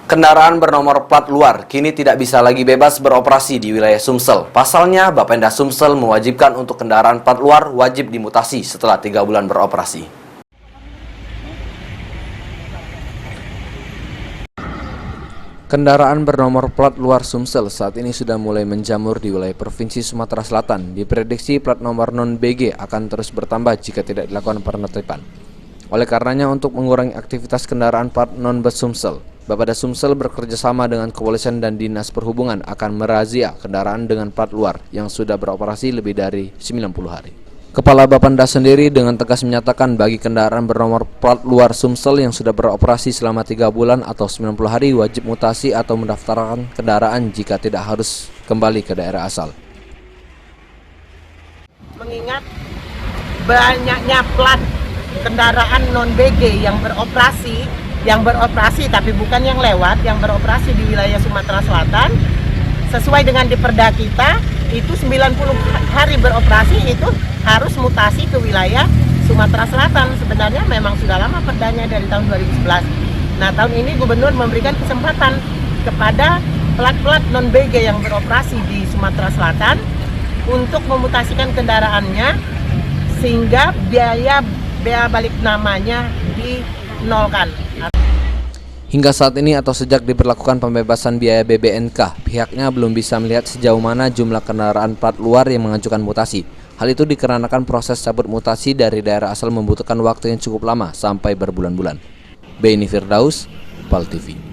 Kendaraan bernomor plat luar kini tidak bisa lagi bebas beroperasi di wilayah Sumsel. Pasalnya, Bapenda Sumsel mewajibkan untuk kendaraan plat luar wajib dimutasi setelah 3 bulan beroperasi. Kendaraan bernomor plat luar Sumsel saat ini sudah mulai menjamur di wilayah Provinsi Sumatera Selatan. Diprediksi plat nomor non-BG akan terus bertambah jika tidak dilakukan penertiban. Oleh karenanya, untuk mengurangi aktivitas kendaraan plat non-bus Sumsel, Bapeda Sumsel bekerjasama dengan kepolisian dan dinas perhubungan akan merazia kendaraan dengan plat luar yang sudah beroperasi lebih dari 90 hari. Kepala Bapenda sendiri dengan tegas menyatakan bagi kendaraan bernomor plat luar Sumsel yang sudah beroperasi selama 3 bulan atau 90 hari wajib mutasi atau mendaftarkan kendaraan jika tidak harus kembali ke daerah asal. Mengingat banyaknya plat kendaraan non-BG yang beroperasi tapi bukan yang lewat, yang beroperasi di wilayah Sumatera Selatan, sesuai dengan di Perda kita itu 90 hari beroperasi itu harus mutasi ke wilayah Sumatera Selatan. Sebenarnya memang sudah lama perdanya dari tahun 2011. Nah, tahun ini Gubernur memberikan kesempatan kepada plat-plat non-BG yang beroperasi di Sumatera Selatan untuk memutasikan kendaraannya sehingga biaya balik namanya dinolkan. Hingga saat ini atau sejak diberlakukan pembebasan biaya BBNK, pihaknya belum bisa melihat sejauh mana jumlah kendaraan plat luar yang mengajukan mutasi. Hal itu dikarenakan proses cabut mutasi dari daerah asal membutuhkan waktu yang cukup lama sampai berbulan-bulan. Beni Firdaus, PAL TV.